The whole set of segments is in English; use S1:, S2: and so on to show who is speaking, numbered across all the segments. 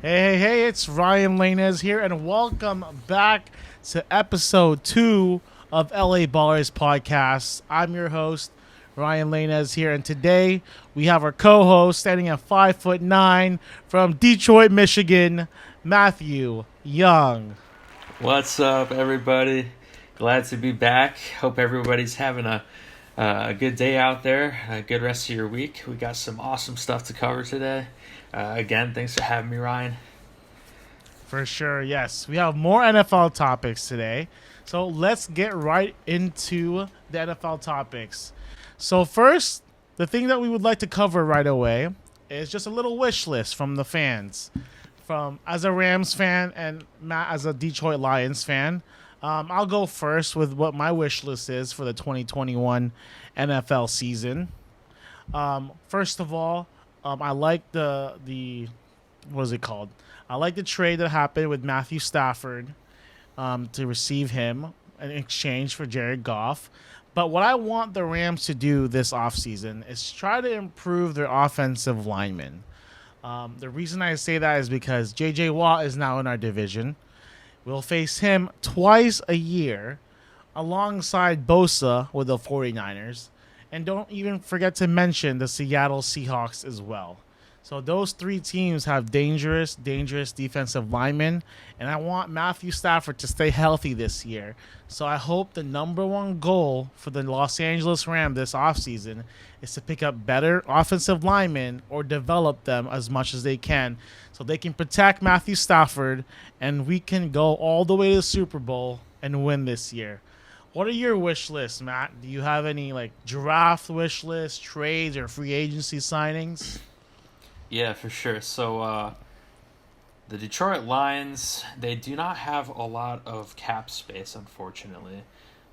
S1: Hey, it's Ryan Lanez here, and welcome back to episode 2 of LA Ballers Podcast. I'm your host, Ryan Lanez here, and today we have our co-host standing at 5'9" from Detroit, Michigan, Matthew Young.
S2: What's up, everybody? Glad to be back. Hope everybody's having a good day out there, a good rest of your week. We got some awesome stuff to cover today. Again, thanks for having me, Ryan.
S1: For sure, yes. We have more NFL topics today. So let's get right into the NFL topics. So, first, the thing that we would like to cover right away is just a little wish list from the fans. From as a Rams fan and Matt as a Detroit Lions fan, I'll go first with what my wish list is for the 2021 NFL season. First of all, I like the what is it called? I like the trade that happened with Matthew Stafford to receive him in exchange for Jared Goff. But what I want the Rams to do this offseason is try to improve their offensive linemen. The reason I say that is because J.J. Watt is now in our division. We'll face him twice a year alongside Bosa with the 49ers. And don't even forget to mention the Seattle Seahawks as well. So those three teams have dangerous defensive linemen, and I want Matthew Stafford to stay healthy this year. So I hope the number one goal for the Los Angeles Rams this offseason is to pick up better offensive linemen or develop them as much as they can so they can protect Matthew Stafford and we can go all the way to the Super Bowl and win this year. What are your wish lists, Matt? Do you have any like draft wish lists, trades, or free agency signings?
S2: Yeah, for sure. The Detroit Lions, they do not have a lot of cap space, unfortunately.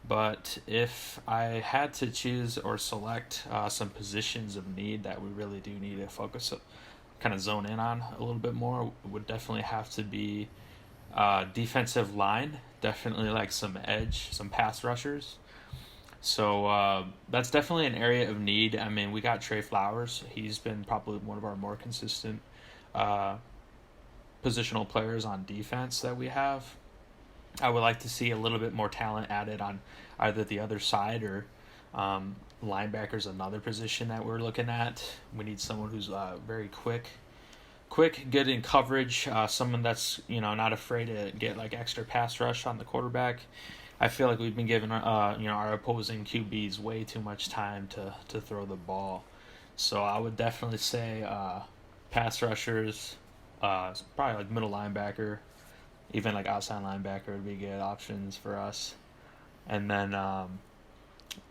S2: But if I had to choose or select some positions of need that we really do need to focus, kind of zone in on a little bit more, would definitely have to be defensive line. Definitely like some edge, some pass rushers. That's definitely an area of need. I mean, we got Trey Flowers. He's been probably one of our more consistent uh, positional players on defense that we have. I would like to see a little bit more talent added on either the other side or linebackers, another position that we're looking at. We need someone who's very quick, good in coverage, someone that's not afraid to get like extra pass rush on the quarterback. I feel like we've been giving our opposing QBs way too much time to throw the ball. So I would definitely say pass rushers, probably like middle linebacker, even like outside linebacker would be good options for us. And then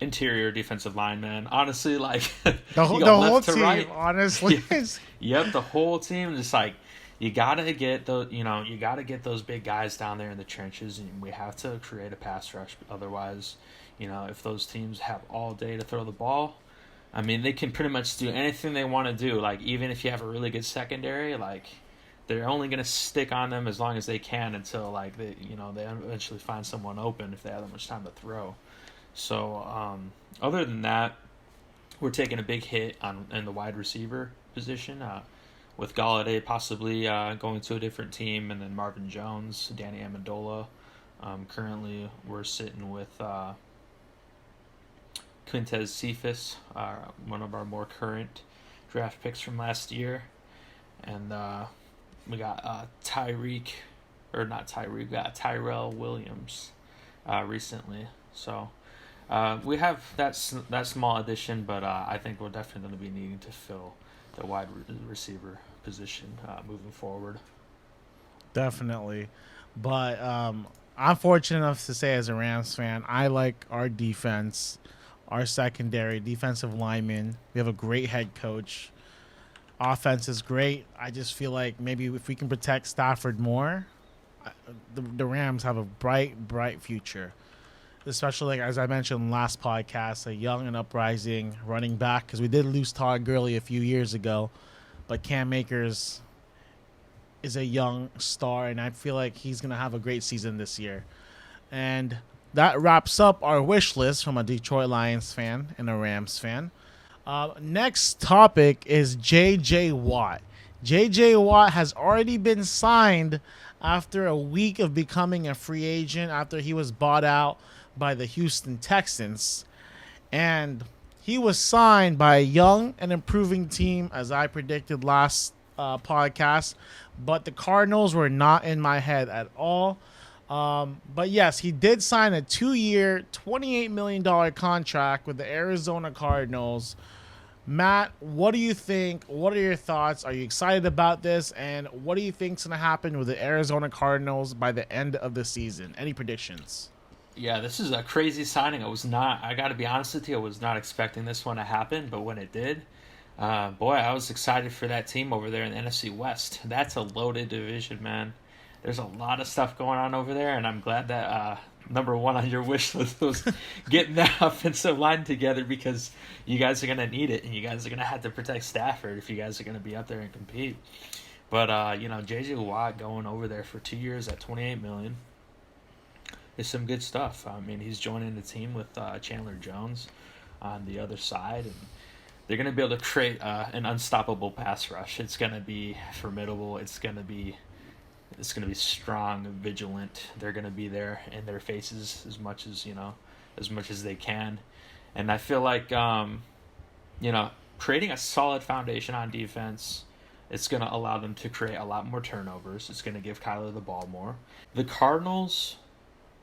S2: interior defensive lineman. Honestly, like you
S1: The
S2: go
S1: whole
S2: left to
S1: team,
S2: right.
S1: honestly.
S2: Yep, the whole team. Just like you gotta get those big guys down there in the trenches, and we have to create a pass rush. Otherwise, if those teams have all day to throw the ball, I mean, they can pretty much do anything they want to do. Like even if you have a really good secondary, like they're only gonna stick on them as long as they can until like they eventually find someone open if they have that much time to throw. Other than that, we're taking a big hit in the wide receiver position with Galladay possibly going to a different team, and then Marvin Jones, Danny Amendola. Currently, we're sitting with Quintez Cephas, one of our more current draft picks from last year, and we got we got Tyrell Williams recently. So we have that small addition, but I think we're definitely going to be needing to fill the wide receiver position moving forward.
S1: Definitely. But I'm fortunate enough to say, as a Rams fan, I like our defense, our secondary, defensive linemen. We have a great head coach. Offense is great. I just feel like maybe if we can protect Stafford more, the Rams have a bright future. Especially, like as I mentioned last podcast, a young and uprising running back, because we did lose Todd Gurley a few years ago, but Cam Akers is a young star, and I feel like he's going to have a great season this year. And that wraps up our wish list from a Detroit Lions fan and a Rams fan. Next topic is J.J. Watt. J.J. Watt has already been signed after a week of becoming a free agent after he was bought out by the Houston Texans. And he was signed by a young and improving team, as I predicted last podcast. But the Cardinals were not in my head at all. But yes, he did sign a 2-year, $28 million contract with the Arizona Cardinals. Matt, what do you think? What are your thoughts? Are you excited about this? And what do you think's going to happen with the Arizona Cardinals by the end of the season? Any predictions?
S2: Yeah, this is a crazy signing. I got to be honest with you, I was not expecting this one to happen, but when it did, boy, I was excited for that team over there in the NFC West. That's a loaded division, man. There's a lot of stuff going on over there, and I'm glad that number one on your wish list was getting that offensive line together, because you guys are going to need it, and you guys are going to have to protect Stafford if you guys are going to be up there and compete. But, J.J. Watt going over there for 2 years at $28 million is some good stuff. I mean, he's joining the team with Chandler Jones on the other side, and they're going to be able to create an unstoppable pass rush. It's going to be formidable. It's going to be strong, vigilant. They're going to be there in their faces as much as they can. And I feel like, creating a solid foundation on defense, it's going to allow them to create a lot more turnovers. It's going to give Kyler the ball more. The Cardinals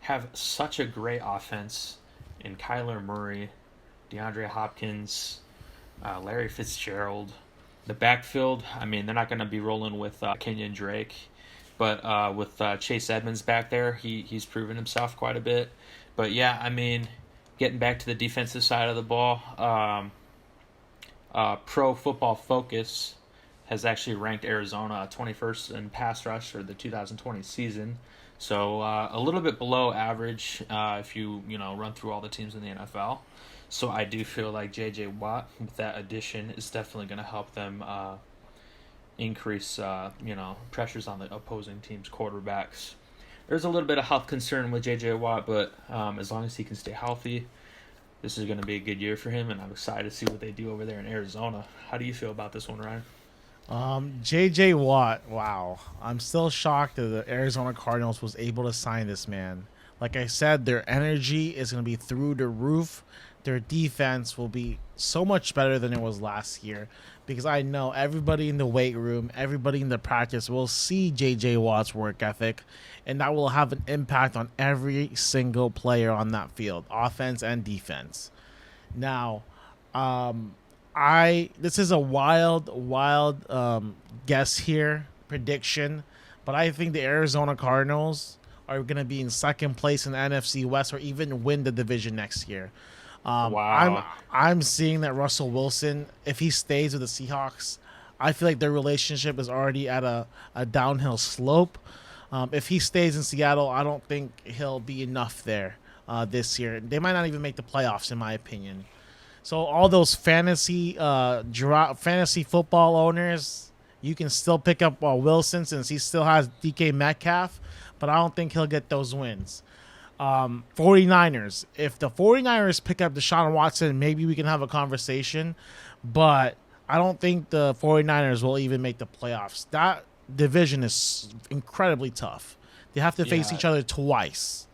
S2: have such a great offense in Kyler Murray, DeAndre Hopkins, Larry Fitzgerald. The backfield, I mean, they're not going to be rolling with Kenyon Drake. But with Chase Edmonds back there, he's proven himself quite a bit. But yeah, I mean, getting back to the defensive side of the ball, Pro Football Focus has actually ranked Arizona 21st in pass rush for the 2020 season. So a little bit below average if you run through all the teams in the NFL. So I do feel like J.J. Watt, with that addition, is definitely going to help them increase pressures on the opposing team's quarterbacks. There's a little bit of health concern with J.J. Watt, but as long as he can stay healthy, this is going to be a good year for him, and I'm excited to see what they do over there in Arizona. How do you feel about this one, Ryan?
S1: J.J. Watt, wow. I'm still shocked that the Arizona Cardinals was able to sign this man. Like I said, their energy is going to be through the roof. Their defense will be so much better than it was last year, because I know everybody in the weight room, everybody in the practice will see J.J. Watt's work ethic, and that will have an impact on every single player on that field, offense and defense. Now, this is a wild guess here, prediction, but I think the Arizona Cardinals are going to be in second place in the NFC West, or even win the division next year.
S2: Wow.
S1: I'm seeing that Russell Wilson, if he stays with the Seahawks, I feel like their relationship is already at a downhill slope. If he stays in Seattle, I don't think he'll be enough there this year. They might not even make the playoffs, in my opinion. So all those fantasy football owners, you can still pick up Wilson since he still has DK Metcalf, but I don't think he'll get those wins. 49ers. If the 49ers pick up Deshaun Watson, maybe we can have a conversation, but I don't think the 49ers will even make the playoffs. That division is incredibly tough. They have to face each other twice.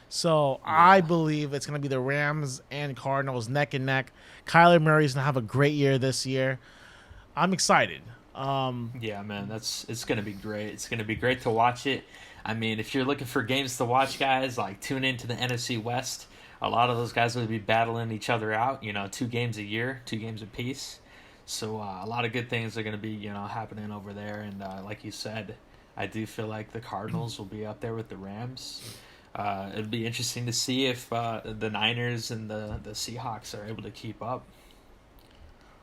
S1: So I believe it's going to be the Rams and Cardinals neck and neck. Kyler Murray's going to have a great year this year. I'm excited.
S2: Yeah, man, it's going to be great. It's going to be great to watch it. I mean, if you're looking for games to watch, guys, like tune into the NFC West. A lot of those guys will be battling each other out, 2 games a year, 2 games apiece. So a lot of good things are going to be, happening over there. And like you said, I do feel like the Cardinals will be up there with the Rams. It'd be interesting to see if the Niners and the Seahawks are able to keep up.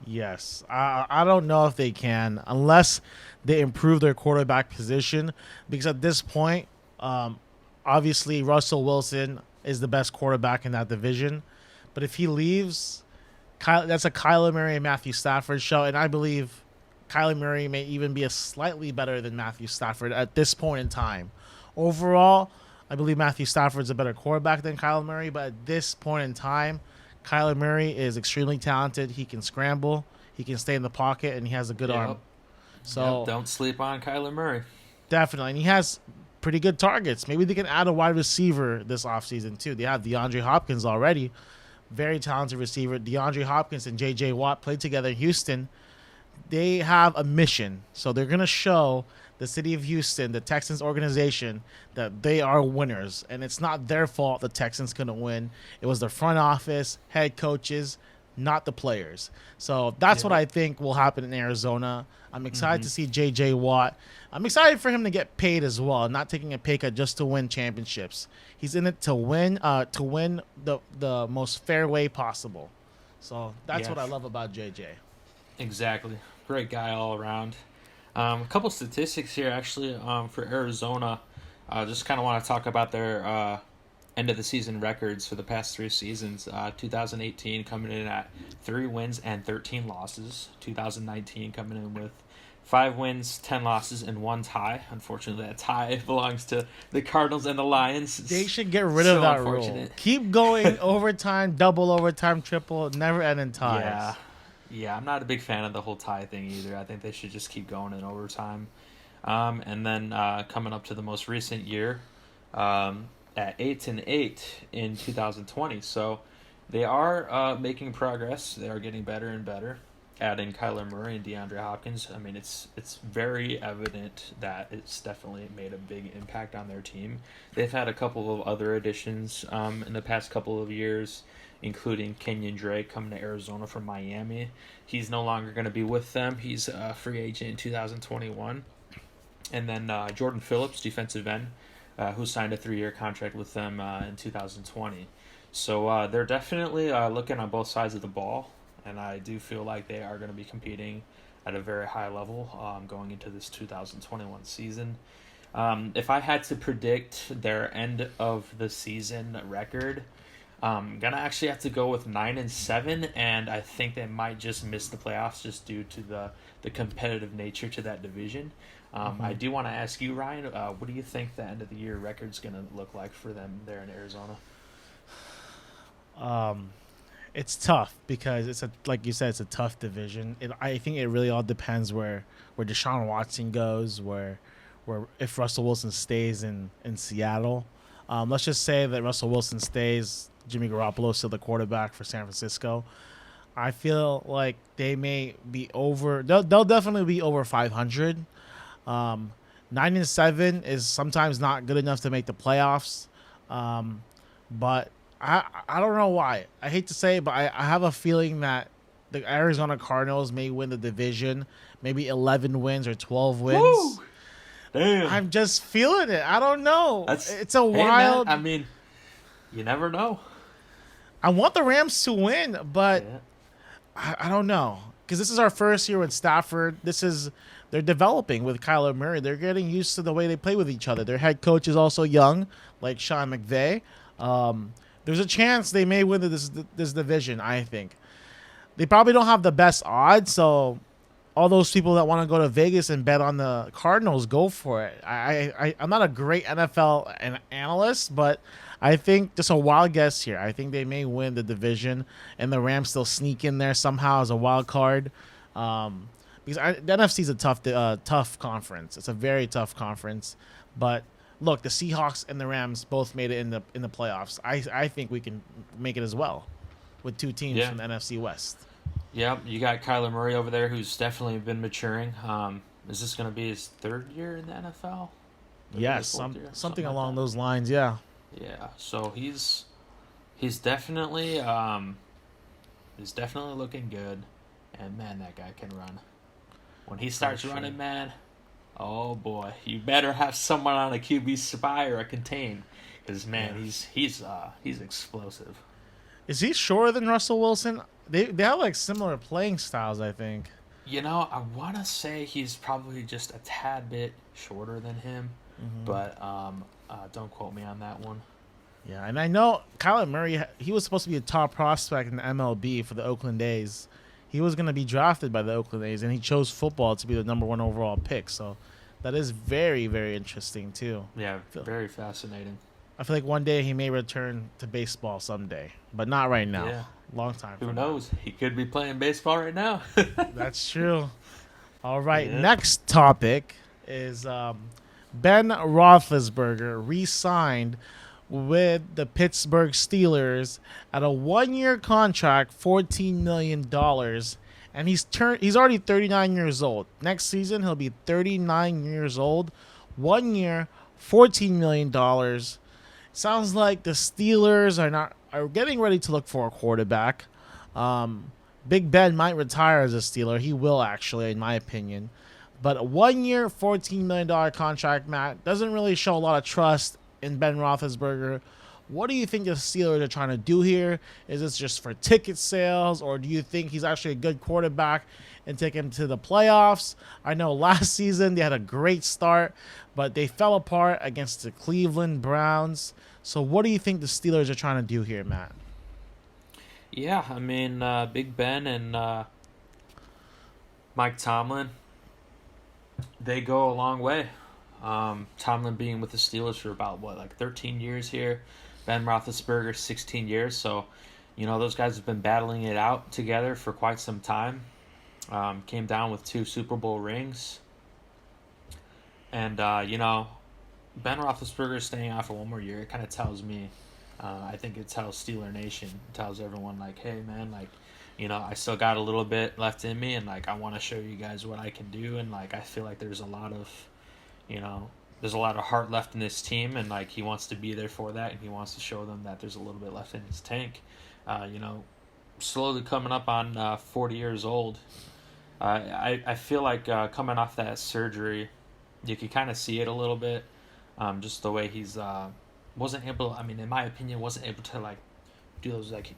S1: Yes. I don't know if they can, unless they improve their quarterback position, because at this point, obviously Russell Wilson is the best quarterback in that division. But if he leaves, that's a Kyler Murray and Matthew Stafford show, and I believe Kyler Murray may even be a slightly better than Matthew Stafford at this point in time. Overall, I believe Matthew Stafford's a better quarterback than Kyler Murray, but at this point in time, Kyler Murray is extremely talented. He can scramble, he can stay in the pocket, and he has a good arm.
S2: Yep,
S1: So
S2: don't sleep on Kyler Murray.
S1: definitely, and he has pretty good targets. Maybe they can add a wide receiver this offseason too. They have DeAndre Hopkins already, very talented receiver. DeAndre Hopkins and J.J. Watt played together in Houston. They have a mission, so they're gonna show the city of Houston, the Texans organization, that they are winners, and it's not their fault the Texans couldn't win. It was the front office, head coaches, not the players. So that's what
S2: Yeah.
S1: I think will happen in Arizona. I'm excited
S2: Mm-hmm.
S1: to see J.J. Watt. I'm excited for him to get paid as well, not taking a pay cut just to win championships. He's in it to win the most fair way possible. So that's
S2: Yeah,
S1: what I love about J.J.
S2: exactly. Great guy all around. A couple statistics here, actually, for Arizona. Just kind of want to talk about their end of the season records for the past 3 seasons. 2018 coming in at 3 wins and 13 losses. 2019 coming in with 5 wins, 10 losses, and 1 tie. Unfortunately, that tie belongs to the Cardinals and the Lions.
S1: They should get rid of that rule. Keep going overtime, double overtime, triple, never ending ties.
S2: Yeah, I'm not a big fan of the whole tie thing either. I think they should just keep going in overtime. And then coming up to the most recent year, at 8-8 in 2020. So they are making progress. They are getting better and better. Adding Kyler Murray and DeAndre Hopkins, I mean, it's very evident that it's definitely made a big impact on their team. They've had a couple of other additions in the past couple of years, including Kenyon Drake coming to Arizona from Miami. He's no longer going to be with them. He's a free agent in 2021. And then Jordan Phillips, defensive end, who signed a 3-year contract with them in 2020. So they're definitely looking on both sides of the ball, and I do feel like they are going to be competing at a very high level going into this 2021 season. If I had to predict their end of the season record, I'm gonna actually have to go with 9-7, and I think they might just miss the playoffs just due to the competitive nature to that division. I do want to ask you, Ryan, what do you think the end of the year record's gonna look like for them there in Arizona?
S1: It's tough because like you said, it's a tough division. I think it really all depends where Deshaun Watson goes, where if Russell Wilson stays in Seattle. Let's just say that Russell Wilson stays. Jimmy Garoppolo is still the quarterback for San Francisco. I feel like they may be over. They'll definitely be over 500. 9-7 is sometimes not good enough to make the playoffs. But I don't know why. I hate to say it, but I have a feeling that the Arizona Cardinals may win the division, maybe 11 wins or 12 wins.
S2: Woo! Damn.
S1: I'm just feeling it. I don't know. It's a
S2: Hey,
S1: wild.
S2: man, I mean, you never know.
S1: I want the Rams to win, but
S2: Yeah.
S1: I don't know, because this is our first year with Stafford. They're developing with Kyler Murray. They're getting used to the way they play with each other. Their head coach is also young, like Sean McVay. There's a chance they may win this division. I think they probably don't have the best odds, so all those people that want to go to Vegas and bet on the Cardinals, go for it. I'm not a great NFL analyst, but I think just a wild guess here. I think they may win the division, and the Rams still sneak in there somehow as a wild card. Because the NFC is a tough conference. It's a very tough conference. But look, the Seahawks and the Rams both made it in the playoffs. I think we can make it as well, with 2 teams from the NFC West.
S2: Yep, you got Kyler Murray over there, who's definitely been maturing. Is this going to be his 3rd year in the NFL?
S1: Yes, something along those lines. Yeah.
S2: Yeah, so he's definitely looking good, and man, that guy can run. When he starts running, man, oh boy, you better have someone on a QB spy or a contain, because man, he's explosive.
S1: Is he shorter than Russell Wilson? They have like similar playing styles, I think.
S2: You know, I want to say he's probably just a tad bit shorter than him, but don't quote me on that one.
S1: Yeah, and I know Kyler Murray, he was supposed to be a top prospect in the MLB for the Oakland A's. He was going to be drafted by the Oakland A's, and he chose football to be the number 1 overall pick. So that is very, very interesting, too.
S2: Yeah, very fascinating.
S1: I feel like one day he may return to baseball someday, but not right now.
S2: Yeah.
S1: Long time.
S2: Who knows? He could be playing baseball right now.
S1: That's true. All right,
S2: Yep.
S1: next topic is Ben Roethlisberger re-signed with the Pittsburgh Steelers at a one-year contract, $14 million, and he's already 39 years old. Next season he'll be 39 years old. 1 year, $14 million. Sounds like the Steelers are getting ready to look for a quarterback. Um, Big Ben might retire as a Steeler. He will actually, in my opinion. But a 1 year, $14 million contract, Matt, doesn't really show a lot of trust in Ben Roethlisberger. What do you think the Steelers are trying to do here? Is this just for ticket sales, or do you think he's actually a good quarterback and take him to the playoffs? I know last season they had a great start, but they fell apart against the Cleveland Browns. So what do you think the Steelers are trying to do here, Matt?
S2: Yeah, I mean, Big Ben and Mike Tomlin, they go a long way. Tomlin being with the Steelers for about, what, like 13 years here. Ben Roethlisberger, 16 years. So, those guys have been battling it out together for quite some time. Came down with 2 Super Bowl rings. And, Ben Roethlisberger staying out for one more year, it kind of tells me, I think it tells Steeler Nation, it tells everyone, like, hey, man, like, I still got a little bit left in me, and, like, I want to show you guys what I can do, and, like, I feel like there's a lot of, there's a lot of heart left in this team, and, like, he wants to be there for that, and he wants to show them that there's a little bit left in his tank. Slowly coming up on 40 years old. I feel like coming off that surgery, you could kind of see it a little bit. Just the way he's wasn't able. I mean, in my opinion, wasn't able to like do those like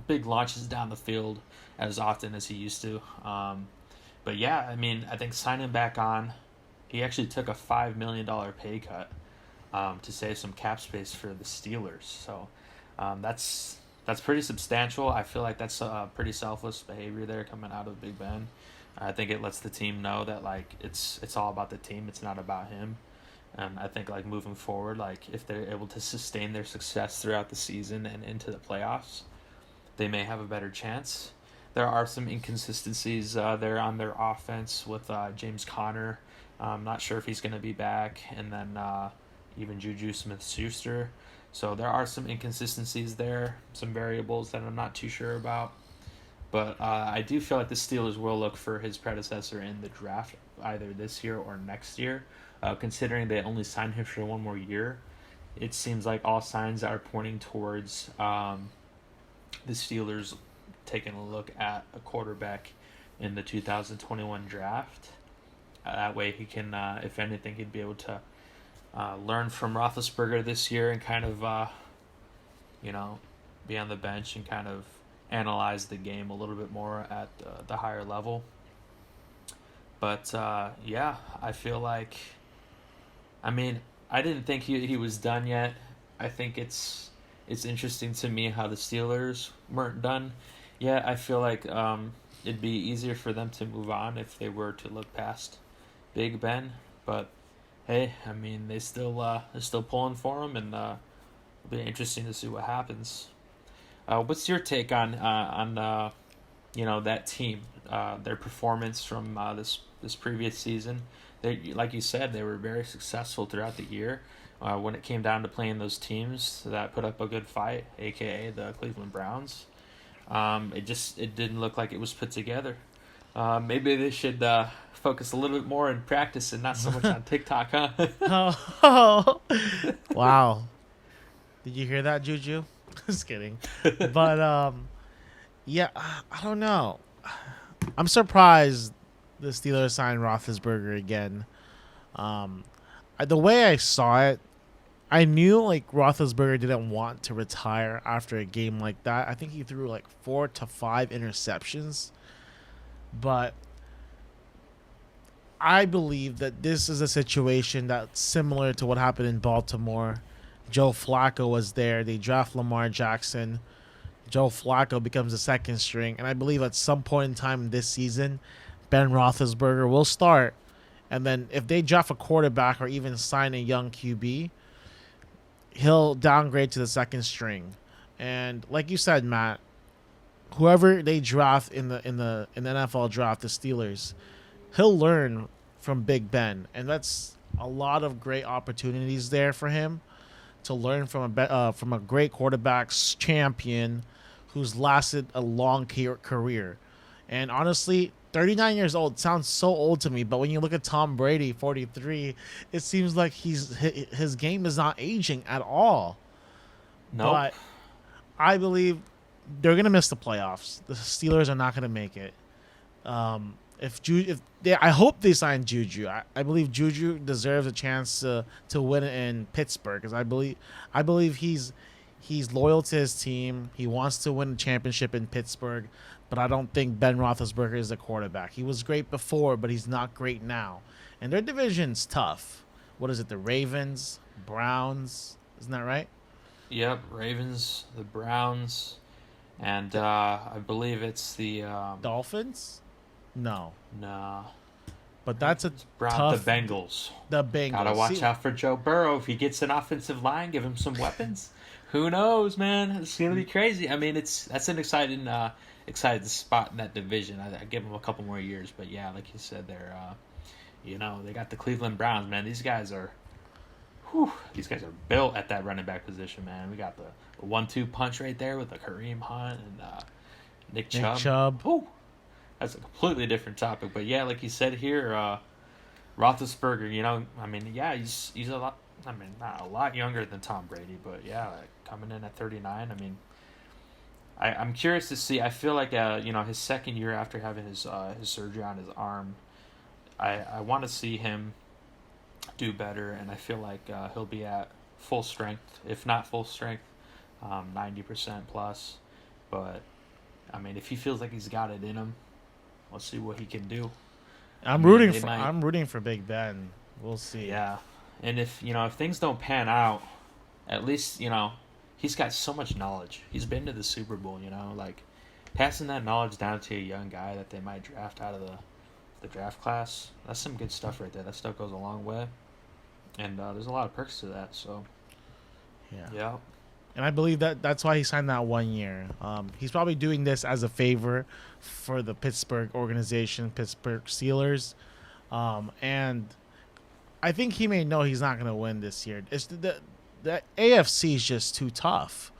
S2: big launches down the field as often as he used to. But yeah, I mean, I think signing back on, he actually took a $5 million pay cut to save some cap space for the Steelers. So that's pretty substantial. I feel like that's pretty selfless behavior there coming out of Big Ben. I think it lets the team know that like it's all about the team. It's not about him. And I think like moving forward, like if they're able to sustain their success throughout the season and into the playoffs, they may have a better chance. There are some inconsistencies there on their offense with James Conner. I'm not sure if he's going to be back, and then even Juju Smith-Schuster. So there are some inconsistencies there, some variables that I'm not too sure about. But I do feel like the Steelers will look for his predecessor in the draft either this year or next year. Considering they only signed him for one more year, it seems like all signs are pointing towards the Steelers taking a look at a quarterback in the 2021 draft. That way he can, if anything, he'd be able to learn from Roethlisberger this year and kind of, be on the bench and kind of analyze the game a little bit more at the higher level. But, yeah, I feel like, I mean, I didn't think he was done yet. I think it's interesting to me how the Steelers weren't done yet. I feel like it'd be easier for them to move on if they were to look past Big Ben. But hey, I mean, they're still pulling for him, and it'll be interesting to see what happens. What's your take on that team, their performance from this previous season? They, like you said, they were very successful throughout the year. When it came down to playing those teams that put up a good fight, aka the Cleveland Browns, it didn't look like it was put together. Maybe they should focus a little bit more in practice and not so much on TikTok, huh?
S1: Oh, wow. Did you hear that, Juju? Just kidding. But yeah, I don't know. I'm surprised the Steelers signed Roethlisberger again. The way I saw it, I knew like Roethlisberger didn't want to retire after a game like that. I think he threw like 4 to 5 interceptions. But I believe that this is a situation that's similar to what happened in Baltimore. Joe Flacco was there. They draft Lamar Jackson. Joe Flacco becomes the second string. And I believe at some point in time this season, Ben Roethlisberger will start. And then if they draft a quarterback or even sign a young QB, he'll downgrade to the second string. And like you said, Matt, whoever they draft in the NFL draft, the Steelers, he'll learn from Big Ben, and that's a lot of great opportunities there for him to learn from a great quarterback's champion who's lasted a long career. And honestly, 39 years old sounds so old to me, but when you look at Tom Brady, 43, it seems like his game is not aging at all.
S2: Nope.
S1: But I believe they're gonna miss the playoffs. The Steelers are not gonna make it. I hope they sign Juju. I believe Juju deserves a chance to win in Pittsburgh because I believe he's loyal to his team. He wants to win a championship in Pittsburgh, but I don't think Ben Roethlisberger is the quarterback. He was great before, but he's not great now. And their division's tough. What is it? The Ravens, Browns, isn't that right?
S2: Yep. Ravens, the Browns, and
S1: The
S2: I believe it's the
S1: Dolphins? No,
S2: nah.
S1: but that's a
S2: The
S1: tough.
S2: Bengals.
S1: The
S2: Gotta
S1: Bengals.
S2: watch
S1: See,
S2: out for Joe Burrow. If he gets an offensive line, give him some weapons. Who knows, man? It's gonna be crazy. I mean, that's an excited spot in that division. I give them a couple more years, but yeah, like you said, they got the Cleveland Browns, man. These guys are built at that running back position, man. We got the 1-2 punch right there with the Kareem Hunt and Nick
S1: Nick
S2: Chubb.
S1: Chubb.
S2: Whew. That's a completely different topic, but yeah, like you said here, Roethlisberger. I mean, yeah, he's a lot. I mean, not a lot younger than Tom Brady, but yeah, like coming in at 39. I mean, I'm curious to see. I feel like his second year after having his surgery on his arm, I want to see him do better, and I feel like he'll be at full strength, if not full strength, 90% plus. But I mean, if he feels like he's got it in him, let's see what he can do. I
S1: I'm
S2: mean,
S1: rooting
S2: they
S1: for
S2: might,
S1: I'm rooting for Big Ben. We'll see.
S2: yeah. And if things don't pan out, at least he's got so much knowledge. He's been to the Super Bowl. Like passing that knowledge down to a young guy that they might draft out of the draft class. That's some good stuff right there. That stuff goes a long way, and there's a lot of perks to that. So
S1: Yeah.
S2: yeah,
S1: And I believe that's why he signed that 1 year. He's probably doing this as a favor for the Pittsburgh organization, Pittsburgh Steelers, and I think he may know he's not going to win this year. It's the AFC is just too tough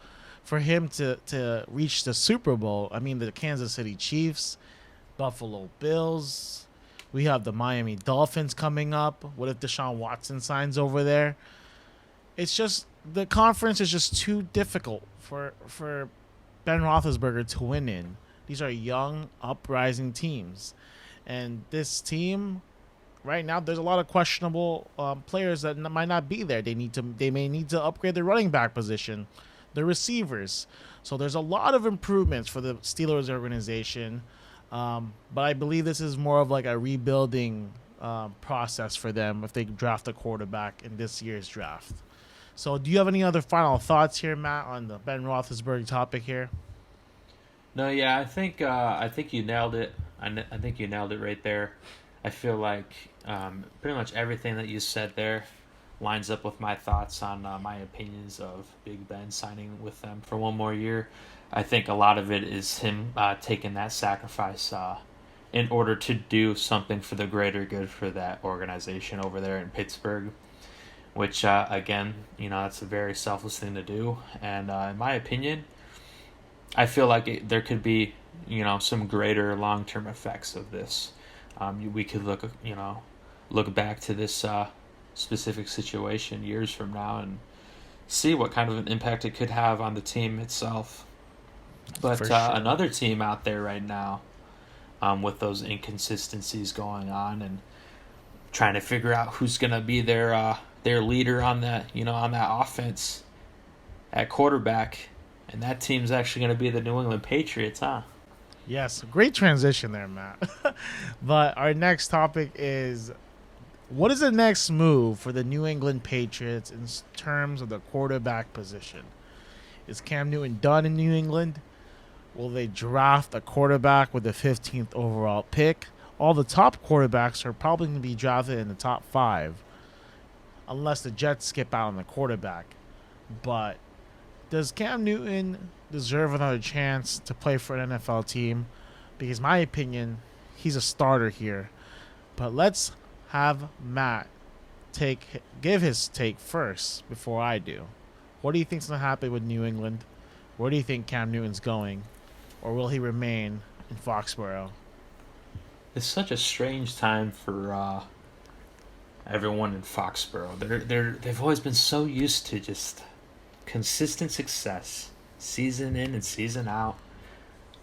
S1: for him to reach the Super Bowl. I mean, the Kansas City Chiefs, Buffalo Bills. We have the Miami Dolphins coming up. What if Deshaun Watson signs over there? It's just the conference is just too difficult for Ben Roethlisberger to win in. These are young, uprising teams, and this team right now there's a lot of questionable players that might not be there. They may need to upgrade their running back position, the receivers. So there's a lot of improvements for the Steelers organization, but I believe this is more of like a rebuilding process for them if they draft a quarterback in this year's draft. So, do you have any other final thoughts here, Matt, on the Ben Roethlisberger topic here?
S2: no, yeah, I think you nailed it. I think you nailed it right there. I feel like pretty much everything that you said there lines up with my thoughts on my opinions of Big Ben signing with them for one more year. I think a lot of it is him taking that sacrifice in order to do something for the greater good for that organization over there in Pittsburgh, which, again, that's a very selfless thing to do. And in my opinion, I feel like there could be, some greater long-term effects of this. We could look back to this specific situation years from now and see what kind of an impact it could have on the team itself. But
S1: For sure.
S2: another team out there right now, with those inconsistencies going on and trying to figure out who's gonna be their leader on that offense at quarterback, and that team's actually gonna be the New England Patriots, huh?
S1: Yes, great transition there, Matt. But our next topic is what is the next move for the New England Patriots in terms of the quarterback position? Is Cam Newton done in New England? Will they draft a quarterback with the 15th overall pick? All the top quarterbacks are probably going to be drafted in the top 5, unless the Jets skip out on the quarterback. But does Cam Newton deserve another chance to play for an NFL team? Because, in my opinion, he's a starter here. But let's have Matt give his take first before I do. What do you think's gonna happen with New England? Where do you think Cam Newton's going, or will he remain in Foxborough?
S2: It's such a strange time for everyone in Foxborough. They've always been so used to just consistent success, season in and season out.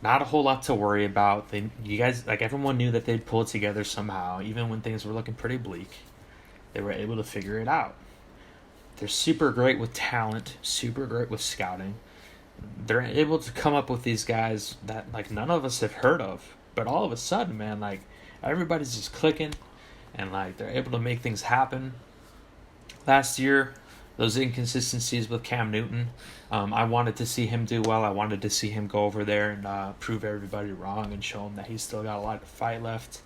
S2: Not a whole lot to worry about. You guys, like everyone knew that they'd pull it together somehow, even when things were looking pretty bleak. They were able to figure it out. They're super great with talent, super great with scouting. They're able to come up with these guys that like none of us have heard of, but all of a sudden, man, like everybody's just clicking, and like they're able to make things happen. Last year, those inconsistencies with Cam Newton, I wanted to see him do well. I wanted to see him go over there and prove everybody wrong and show him that he's still got a lot of fight left.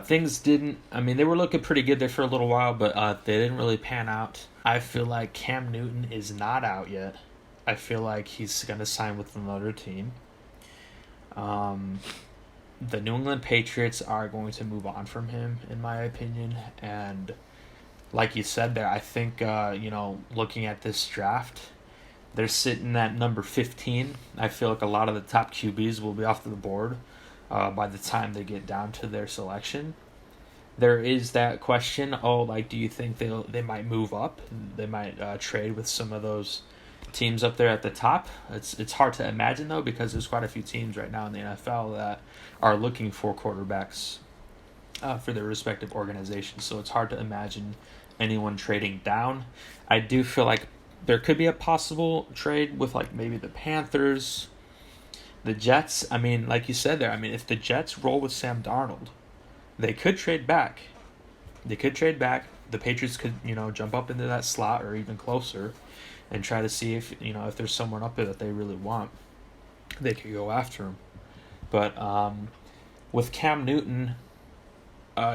S2: Things didn't, they were looking pretty good there for a little while, but they didn't really pan out. I feel like Cam Newton is not out yet. I feel like he's going to sign with another team. The New England Patriots are going to move on from him, in my opinion, and like you said there, I think, looking at this draft, they're sitting at number 15. I feel like a lot of the top QBs will be off the board by the time they get down to their selection. There is that question, do you think they might move up? They might trade with some of those teams up there at the top. It's hard to imagine, though, because there's quite a few teams right now in the NFL that are looking for quarterbacks for their respective organizations. So it's hard to imagine anyone trading down. I do feel like there could be a possible trade with like maybe the Panthers, the Jets. Like you said there, if the Jets roll with Sam Darnold, they could trade back. The Patriots could, jump up into that slot or even closer and try to see if there's someone up there that they really want. They could go after him. But with Cam Newton,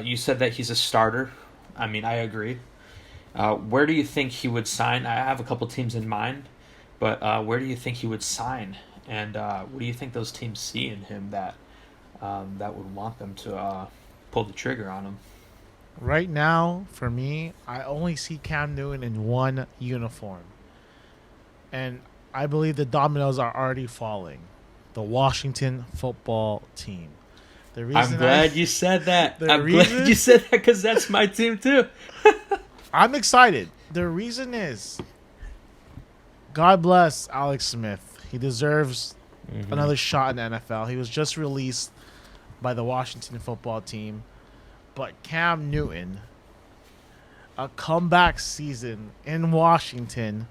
S2: you said that he's a starter. I agree. Where do you think he would sign? I have a couple teams in mind, but where do you think he would sign? And what do you think those teams see in him that would want them to pull the trigger on him?
S1: Right now, for me, I only see Cam Newton in one uniform. And I believe the dominoes are already falling. The Washington football team.
S2: I'm glad you said that. Glad you said that because that's my team too.
S1: I'm excited. The reason is, God bless Alex Smith. He deserves another shot in the NFL. He was just released by the Washington football team. But Cam Newton, a comeback season in Washington,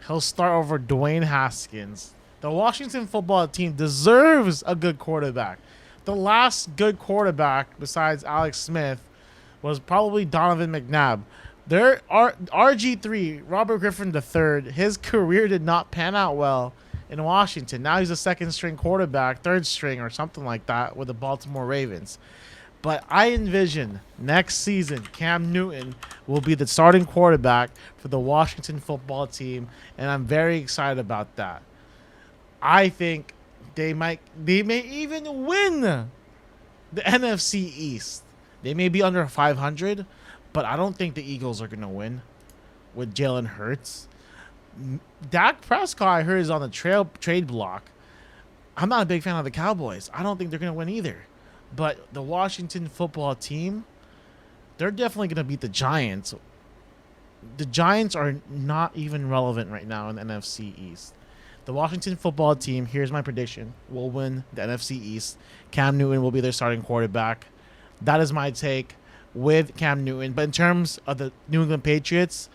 S1: he'll start over Dwayne Haskins. The Washington football team deserves a good quarterback. The last good quarterback besides Alex Smith was probably Donovan McNabb. There are RG3, Robert Griffin III. His career did not pan out well in Washington. Now he's a second-string quarterback, third string or something like that with the Baltimore Ravens. But I envision next season Cam Newton will be the starting quarterback for the Washington football team, and I'm very excited about that. I think they may even win the NFC East. They may be under 500, but I don't think the Eagles are going to win with Jalen Hurts. Dak Prescott, I heard, is on the trade block. I'm not a big fan of the Cowboys. I don't think they're going to win either. But the Washington football team, they're definitely going to beat the Giants. The Giants are not even relevant right now in the NFC East. The Washington football team, here's my prediction, will win the NFC East. Cam Newton will be their starting quarterback. That is my take with Cam Newton. But in terms of the New England Patriots,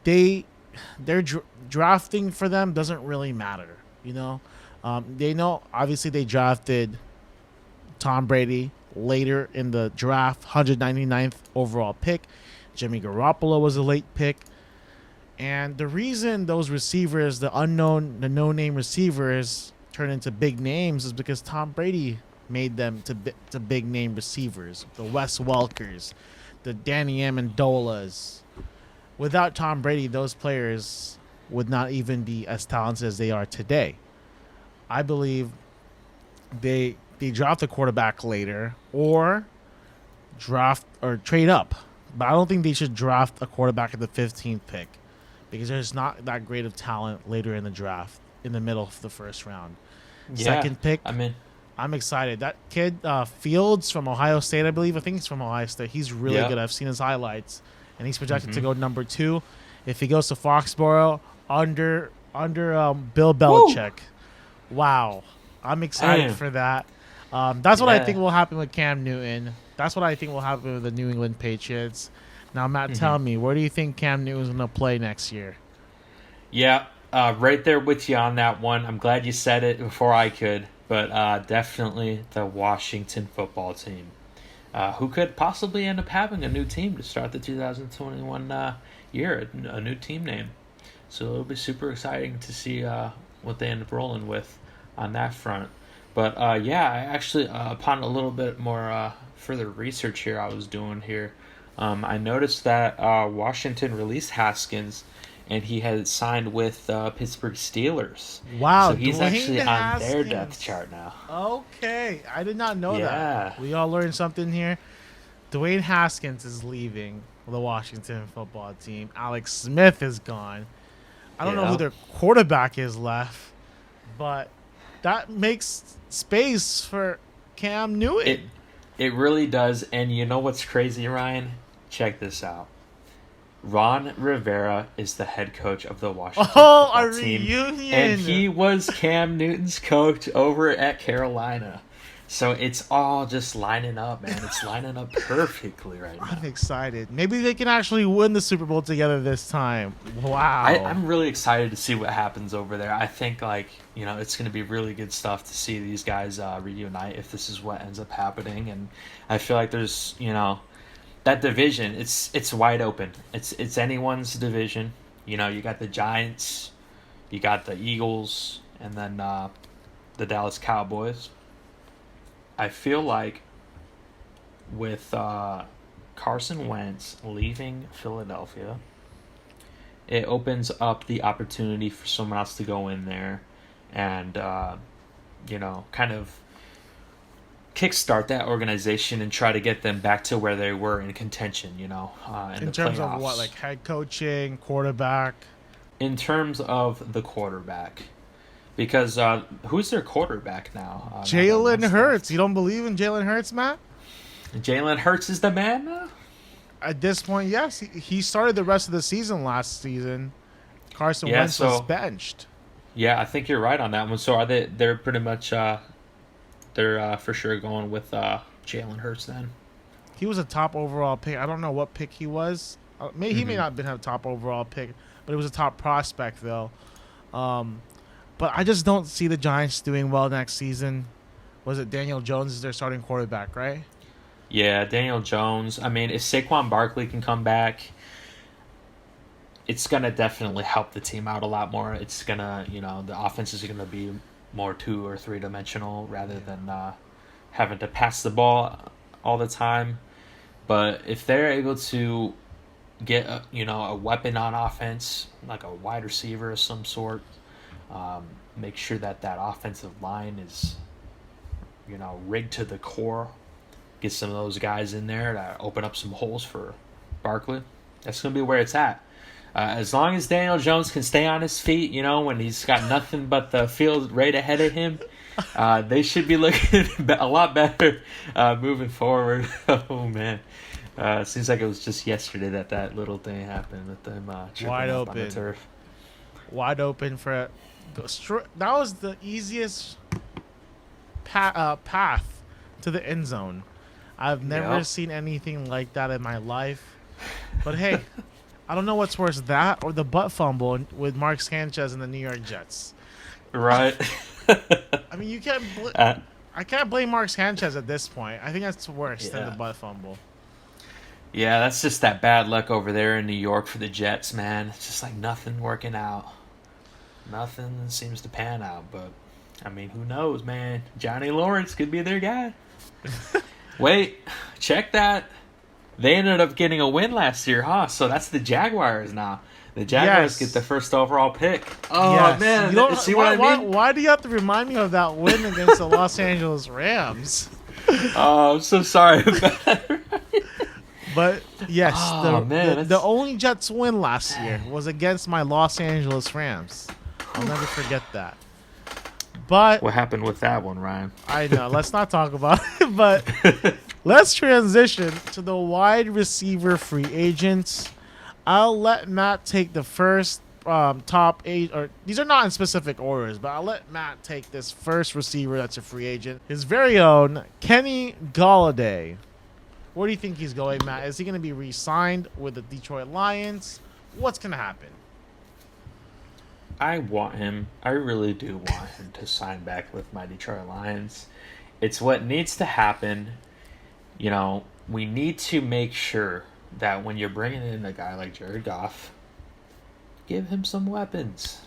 S1: their drafting for them doesn't really matter. They know, obviously, they drafted Tom Brady later in the draft, 199th overall pick. Jimmy Garoppolo was a late pick. And the reason those receivers, the no-name receivers, turn into big names is because Tom Brady made them to big-name receivers. The Wes Welkers, the Danny Amendolas. Without Tom Brady, those players would not even be as talented as they are today. I believe they draft a quarterback later, or draft or trade up, but I don't think they should draft a quarterback at the 15th pick because there's not that great of talent later in the draft in the middle of the first round.
S2: Yeah,
S1: Second pick,
S2: I mean,
S1: I'm excited. That kid, Fields from Ohio State, I believe. I think he's from Ohio State. He's really good. I've seen his highlights, and he's projected to go number 2. If he goes to Foxborough under Bill Belichick, wow, I'm excited for that. That's what I think will happen with Cam Newton. That's what I think will happen with the New England Patriots. Now, Matt, tell me, where do you think Cam Newton's going to play next year?
S2: Yeah, right there with you on that one. I'm glad you said it before I could, but definitely the Washington football team, who could possibly end up having a new team to start the 2021 year, a new team name. So it'll be super exciting to see what they end up rolling with on that front. But I actually, upon a little bit more further research here I was doing here, I noticed that Washington released Haskins, and he had signed with Pittsburgh Steelers.
S1: Wow,
S2: so he's
S1: Dwayne
S2: actually
S1: Haskins.
S2: on their depth chart now.
S1: Okay, I did not know that. We all learned something here. Dwayne Haskins is leaving the Washington football team. Alex Smith is gone. I don't know who their quarterback is left, but that makes space for Cam Newton.
S2: It really does. And you know what's crazy, Ryan? Check this out. Ron Rivera is the head coach of the Washington football team.
S1: Reunion.
S2: And he was Cam Newton's coach over at Carolina. So it's all just lining up, man. It's lining up perfectly right now.
S1: I'm excited. Maybe they can actually win the Super Bowl together this time. Wow.
S2: I'm really excited to see what happens over there. I think, it's going to be really good stuff to see these guys reunite if this is what ends up happening. And I feel like there's, that division, it's wide open. It's anyone's division. You got the Giants, you got the Eagles, and then the Dallas Cowboys. I feel like with Carson Wentz leaving Philadelphia, it opens up the opportunity for someone else to go in there and, kind of kickstart that organization and try to get them back to where they were in contention, in the
S1: terms
S2: playoffs.
S1: of what, like head coaching, quarterback?
S2: In terms of the quarterback. Because who's their quarterback now?
S1: Jalen Hurts. You don't believe in Jalen Hurts, Matt?
S2: Jalen Hurts is the man now?
S1: At this point, yes. He started the rest of the season last season. Carson Wentz was benched.
S2: Yeah, I think you're right on that one. So are they're pretty much they're for sure going with Jalen Hurts then?
S1: He was a top overall pick. I don't know what pick he was. He may not have been a top overall pick, but it was a top prospect though. But I just don't see the Giants doing well next season. Was it Daniel Jones is their starting quarterback, right?
S2: Yeah, Daniel Jones. I mean, if Saquon Barkley can come back, it's going to definitely help the team out a lot more. It's going to, the offense is going to be more 2 or 3 dimensional rather than having to pass the ball all the time. But if they're able to get, a weapon on offense, like a wide receiver of some sort, make sure that offensive line is, rigged to the core. Get some of those guys in there to open up some holes for Barkley. That's going to be where it's at. As long as Daniel Jones can stay on his feet, when he's got nothing but the field right ahead of him, they should be looking a lot better moving forward. Oh, man. It seems like it was just yesterday that little thing happened with them tripping
S1: wide
S2: up
S1: open
S2: on the turf.
S1: Wide open for that was the easiest path to the end zone. I've never seen anything like that in my life. But hey, I don't know what's worse, that or the butt fumble with Mark Sanchez and the New York Jets.
S2: Right.
S1: I mean, you can't. I can't blame Mark Sanchez at this point. I think that's worse than the butt fumble.
S2: Yeah, that's just that bad luck over there in New York for the Jets, man. It's just like nothing working out. Nothing seems to pan out, but I mean, who knows, man? Johnny Lawrence could be their guy. Wait, check that. They ended up getting a win last year, huh? So that's the Jaguars now. The Jaguars get the first overall pick. Oh, man. See what I mean?
S1: Why do you have to remind me of that win against the Los Angeles Rams?
S2: Oh, I'm so sorry about that.
S1: But yes,
S2: Oh man,
S1: the only Jets win last year was against my Los Angeles Rams. I'll never forget that. But
S2: what happened with that one, Ryan?
S1: I know, let's not talk about it. But let's transition to the wide receiver free agents. I'll let Matt take the first top 8, or these are not in specific orders, but I'll let Matt take this first receiver that's a free agent. His very own Kenny Golladay. Where do you think he's going, Matt? Is he going to be re-signed with the Detroit Lions? What's going to happen?
S2: I want him. I really do want him to sign back with my Detroit Lions. It's what needs to happen. You know, we need to make sure that when you're bringing in a guy like Jared Goff, give him some weapons.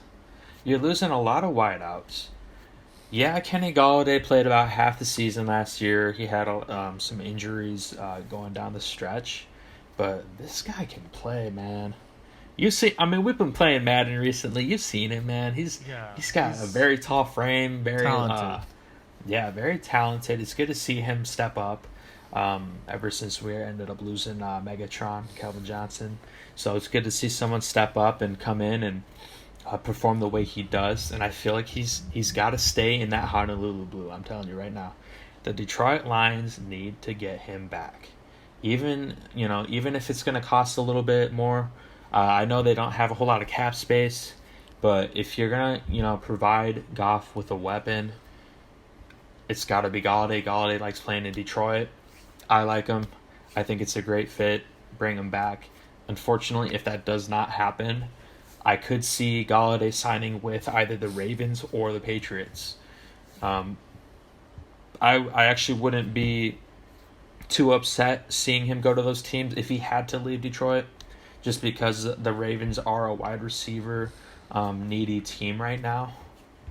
S2: You're losing a lot of wideouts. Yeah, Kenny Golladay played about half the season last year. He had some injuries going down the stretch. But this guy can play, man. You see, I mean, we've been playing Madden recently. You've seen it, man. He's got a very tall frame, very
S1: talented.
S2: Very talented. It's good to see him step up. Ever since we ended up losing Megatron, Calvin Johnson, so it's good to see someone step up and come in and perform the way he does. And I feel like he's got to stay in that Honolulu blue. I'm telling you right now, the Detroit Lions need to get him back. Even if it's going to cost a little bit more. I know they don't have a whole lot of cap space, but if you're going to, provide Goff with a weapon, it's got to be Golladay. Golladay likes playing in Detroit. I like him. I think it's a great fit. Bring him back. Unfortunately, if that does not happen, I could see Golladay signing with either the Ravens or the Patriots. I actually wouldn't be too upset seeing him go to those teams if he had to leave Detroit, just because the Ravens are a wide receiver needy team right now.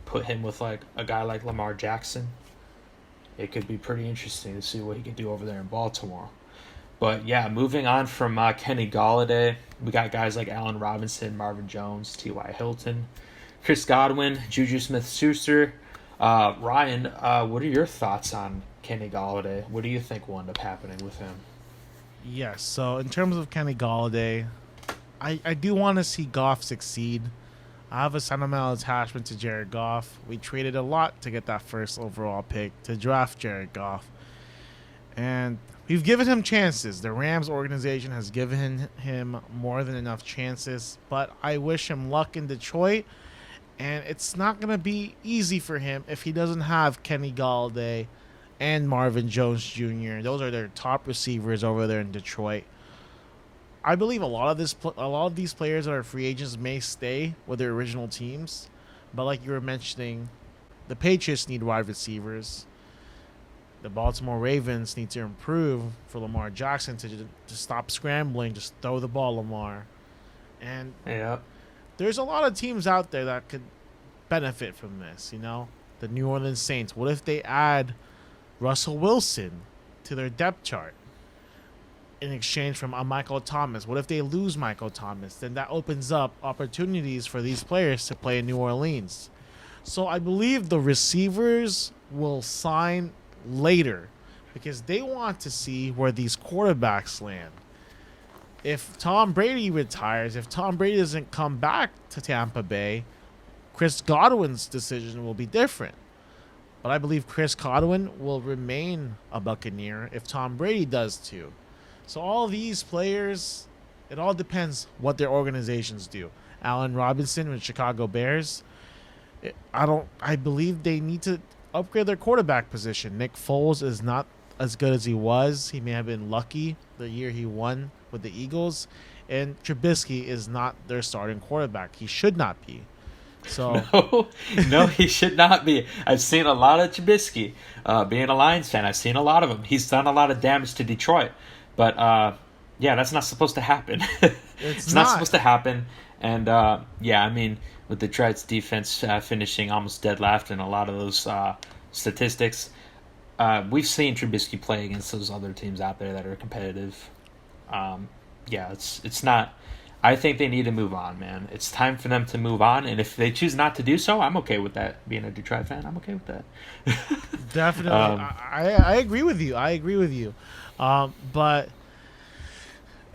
S2: Put him with like a guy like Lamar Jackson. It could be pretty interesting to see what he can do over there in Baltimore. But yeah, moving on from Kenny Golladay, we got guys like Allen Robinson, Marvin Jones, T.Y. Hilton, Chris Godwin, Juju Smith-Schuster. Ryan, what are your thoughts on Kenny Golladay? What do you think will end up happening with him?
S1: Yes, so in terms of Kenny Golladay, I do want to see Goff succeed. I have a sentimental attachment to Jared Goff. We traded a lot to get that first overall pick to draft Jared Goff. And we've given him chances. The Rams organization has given him more than enough chances. But I wish him luck in Detroit. And it's not going to be easy for him if he doesn't have Kenny Golladay and Marvin Jones Jr. Those are their top receivers over there in Detroit. I believe a lot of these players that are free agents may stay with their original teams, but like you were mentioning, the Patriots need wide receivers. The Baltimore Ravens need to improve for Lamar Jackson to stop scrambling, just throw the ball, Lamar. And there's a lot of teams out there that could benefit from this. The New Orleans Saints. What if they add Russell Wilson to their depth chart in exchange from Michael Thomas? What if they lose Michael Thomas? Then that opens up opportunities for these players to play in New Orleans. So I believe the receivers will sign later because they want to see where these quarterbacks land. If Tom Brady retires, if Tom Brady doesn't come back to Tampa Bay, Chris Godwin's decision will be different. But I believe Chris Godwin will remain a Buccaneer if Tom Brady does too. So all these players, it all depends what their organizations do. Allen Robinson with Chicago Bears, I believe they need to upgrade their quarterback position. Nick Foles is not as good as he was. He may have been lucky the year he won with the Eagles. And Trubisky is not their starting quarterback. He should not be. So
S2: No, he should not be. I've seen a lot of Trubisky. Being a Lions fan, I've seen a lot of him. He's done a lot of damage to Detroit. But, that's not supposed to happen. It's not supposed to happen. And, with Detroit's defense finishing almost dead last in a lot of those statistics, we've seen Trubisky play against those other teams out there that are competitive. It's not... I think they need to move on, man. It's time for them to move on, and if they choose not to do so, I'm okay with that. Being a Detroit fan, I'm okay with that.
S1: Definitely. I agree with you. But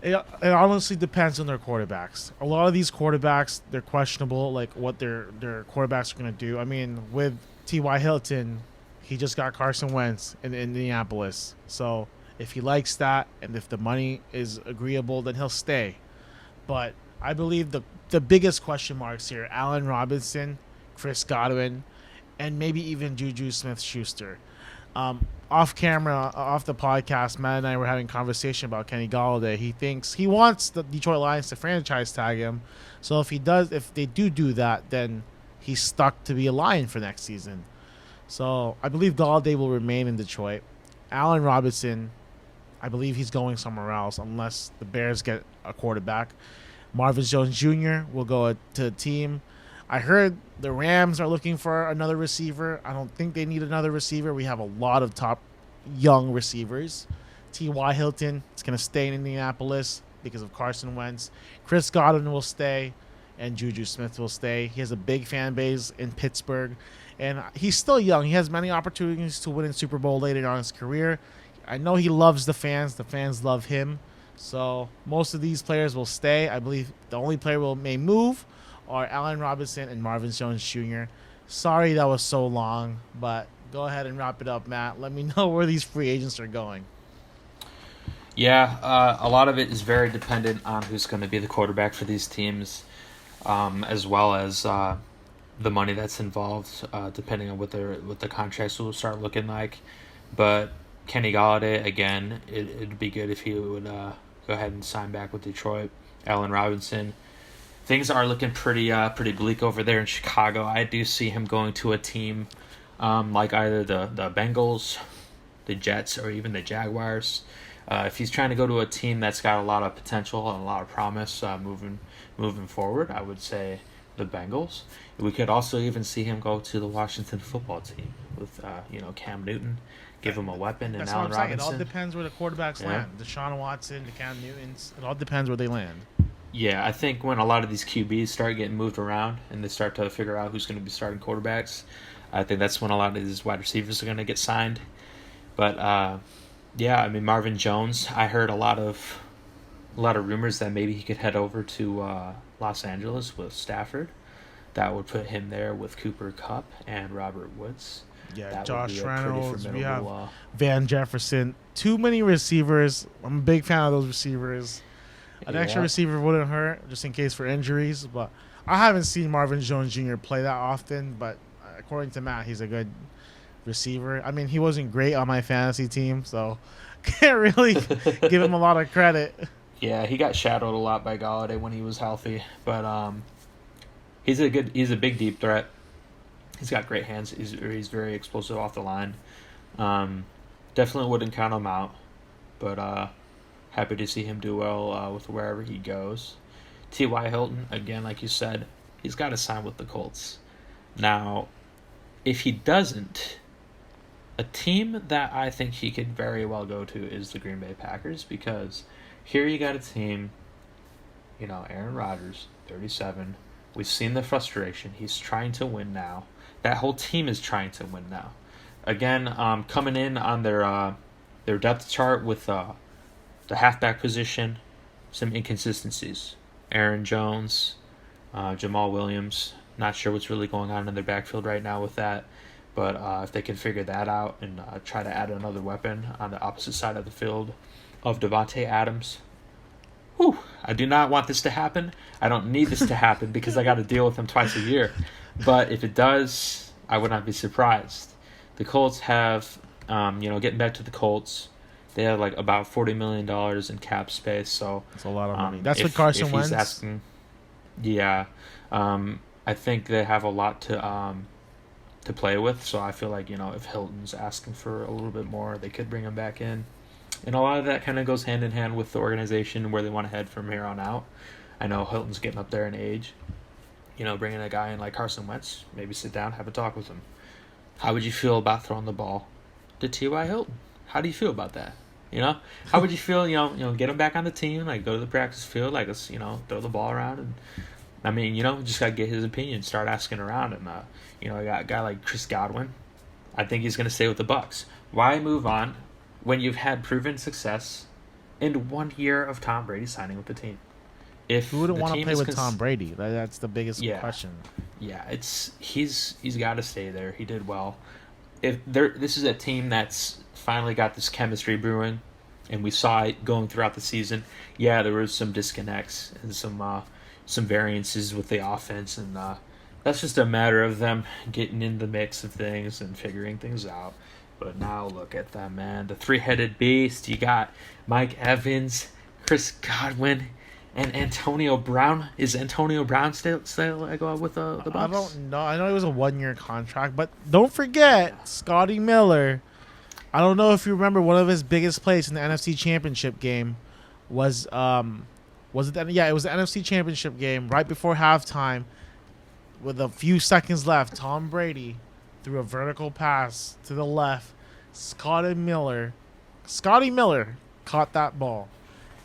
S1: It honestly depends on their quarterbacks. A lot of these quarterbacks, they're questionable, like what their quarterbacks are going to do. I mean, with T.Y. Hilton, he just got Carson Wentz in Indianapolis. So if he likes that and if the money is agreeable, then he'll stay. But I believe the biggest question marks here: Allen Robinson, Chris Godwin, and maybe even Juju Smith-Schuster. Off camera, off the podcast, Matt and I were having a conversation about Kenny Galladay. He wants the Detroit Lions to franchise tag him. So if they do that, then he's stuck to be a Lion for next season. So I believe Galladay will remain in Detroit. Allen Robinson, I believe he's going somewhere else unless the Bears get a quarterback. Marvin Jones Jr. will go to a team. I heard the Rams are looking for another receiver. I don't think they need another receiver. We have a lot of top young receivers. T.Y. Hilton is going to stay in Indianapolis because of Carson Wentz. Chris Godwin will stay, and Juju Smith will stay. He has a big fan base in Pittsburgh, and he's still young. He has many opportunities to win in Super Bowl later on in his career. I know he loves the fans. The fans love him. So most of these players will stay. I believe the only player may move are Allen Robinson and Marvin Jones Jr. Sorry that was so long, but go ahead and wrap it up, Matt. Let me know where these free agents are going.
S2: Yeah, a lot of it is very dependent on who's going to be the quarterback for these teams, as well as the money that's involved, depending on what the contracts will start looking like. But Kenny Galladay, again, it'd be good if he would go ahead and sign back with Detroit. Allen Robinson. Things are looking pretty bleak over there in Chicago. I do see him going to a team like either the Bengals, the Jets, or even the Jaguars. If he's trying to go to a team that's got a lot of potential and a lot of promise moving forward, I would say the Bengals. We could also even see him go to the Washington football team with Cam Newton, give him a weapon, and Allen Robinson.
S1: It all depends where the quarterbacks land. Deshaun Watson, the Cam Newtons. It all depends where they land.
S2: Yeah, I think when a lot of these QBs start getting moved around and they start to figure out who's going to be starting quarterbacks, I think that's when a lot of these wide receivers are going to get signed. But yeah, I mean Marvin Jones, I heard a lot of rumors that maybe he could head over to Los Angeles with Stafford. That would put him there with Cooper Kupp and Robert Woods.
S1: Yeah,
S2: that
S1: Josh Reynolds. We have Van Jefferson. Too many receivers. I'm a big fan of those receivers. An extra receiver wouldn't hurt, just in case for injuries. But I haven't seen Marvin Jones Jr. play that often. But according to Matt, he's a good receiver. I mean, he wasn't great on my fantasy team, so can't really give him a lot of credit.
S2: Yeah, he got shadowed a lot by Galladay when he was healthy. But he's a big deep threat. He's got great hands. He's very explosive off the line. Definitely wouldn't count him out. But happy to see him do well with wherever he goes. T.Y. Hilton, again, like you said, he's got to sign with the Colts. Now, if he doesn't, a team that I think he could very well go to is the Green Bay Packers, because here you got a team, Aaron Rodgers, 37. We've seen the frustration. He's trying to win now. That whole team is trying to win now. Again, coming in on their depth chart with the halfback position, some inconsistencies. Aaron Jones, Jamal Williams, not sure what's really going on in their backfield right now with that. But if they can figure that out and try to add another weapon on the opposite side of the field of Devontae Adams, I do not want this to happen. I don't need this to happen because I got to deal with him twice a year. But if it does, I would not be surprised. The Colts have, getting back to the Colts, they have like about $40 million in cap space. So
S1: that's a lot of money. That's what Carson Wentz.
S2: Asking, yeah, I think they have a lot to play with. So I feel like if Hilton's asking for a little bit more, they could bring him back in. And a lot of that kind of goes hand in hand with the organization and where they want to head from here on out. I know Hilton's getting up there in age. Bringing a guy in like Carson Wentz, maybe sit down, have a talk with him. How would you feel about throwing the ball to T.Y. Hilton? How do you feel about that? How would you feel? Get him back on the team, like go to the practice field, like let's throw the ball around, and I mean just gotta get his opinion, start asking around, and I got a guy like Chris Godwin. I think he's gonna stay with the Bucs. Why move on when you've had proven success in 1 year of Tom Brady signing with the team. If
S1: Who wouldn't
S2: the
S1: want to
S2: team
S1: play
S2: is
S1: with Tom Brady? That's the biggest
S2: yeah,
S1: question.
S2: yeah, he's got to stay there. He did well. If there, this is a team that's finally got this chemistry brewing, and we saw it going throughout the season. Yeah, there was some disconnects and some variances with the offense, and that's just a matter of them getting in the mix of things and figuring things out. But now look at that, man. The three-headed beast. You got Mike Evans, Chris Godwin, and Antonio Brown. Is Antonio Brown still go out with the Bucks?
S1: I don't know. I know it was a 1 year contract, but don't forget Scotty Miller. I don't know if you remember one of his biggest plays in the NFC Championship game was it yeah, it was the NFC Championship game right before halftime with a few seconds left. Tom Brady threw a vertical pass to the left. Scotty Miller caught that ball.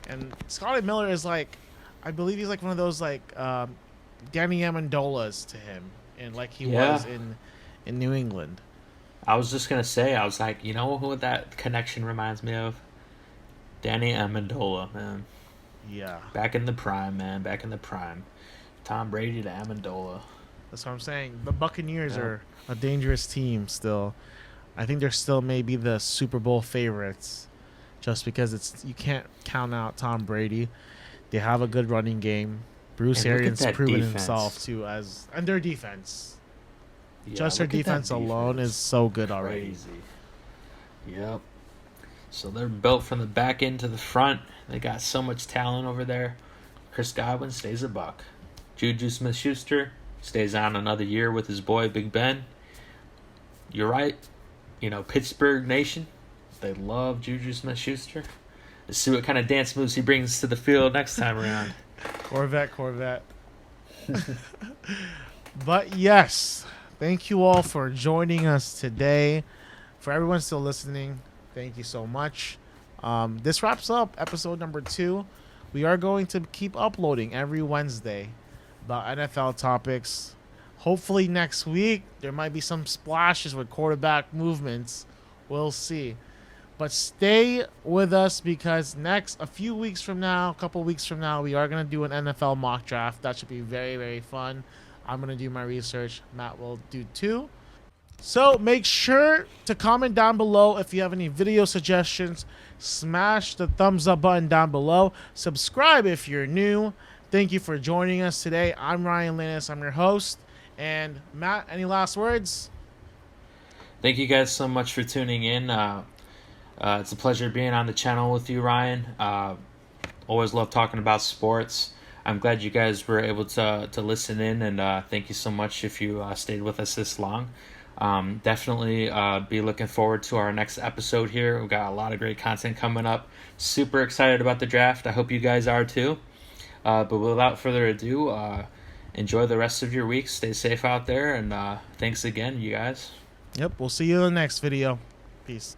S1: And Scotty Miller is like, I believe he's like one of those like Danny Amendolas to him, and like he was in New England.
S2: I was just gonna say, I was like, you know who that connection reminds me of? Danny Amendola, man.
S1: Yeah,
S2: Back in the prime, man. Back in the prime. Tom Brady to Amendola.
S1: that's what I'm saying. The Buccaneers
S2: Yeah.
S1: are a dangerous team still. I think they're still maybe the Super Bowl favorites, just because you can't count out Tom Brady. They have a good running game. Bruce
S2: And look at
S1: Arians
S2: that
S1: proven
S2: defense.
S1: himself too and their defense.
S2: Yeah,
S1: Just their
S2: look at that
S1: defense alone
S2: defense.
S1: is so good already.
S2: Crazy. Yep. So they're built from the back end to the front. They got so much talent over there. Chris Godwin stays a Buck. Juju Smith-Schuster stays on another year with his boy Big Ben. You're right. You know, Pittsburgh Nation, they love Juju Smith-Schuster. Let's see what kind of dance moves he brings to the field next time around.
S1: Corvette. But yes, thank you all for joining us today. For everyone still listening, thank you so much. This wraps up episode number 2. We are going to keep uploading every Wednesday about NFL topics. Hopefully next week there might be some splashes with quarterback movements. We'll see. But stay with us because a few weeks from now, a couple weeks from now, we are going to do an NFL mock draft. That should be very, very fun. I'm going to do my research. Matt will do too. So make sure to comment down below if you have any video suggestions. Smash the thumbs up button down below. Subscribe if you're new. Thank you for joining us today. I'm Ryan Linus. I'm your host. And Matt, any last words?
S2: Thank you guys so much for tuning in. It's a pleasure being on the channel with you, Ryan. Always love talking about sports. I'm glad you guys were able to listen in, and thank you so much if you stayed with us this long. Definitely be looking forward to our next episode here. We've got a lot of great content coming up. Super excited about the draft. I hope you guys are too. But without further ado, enjoy the rest of your week. Stay safe out there, and thanks again, you guys.
S1: Yep, we'll see you in the next video. Peace.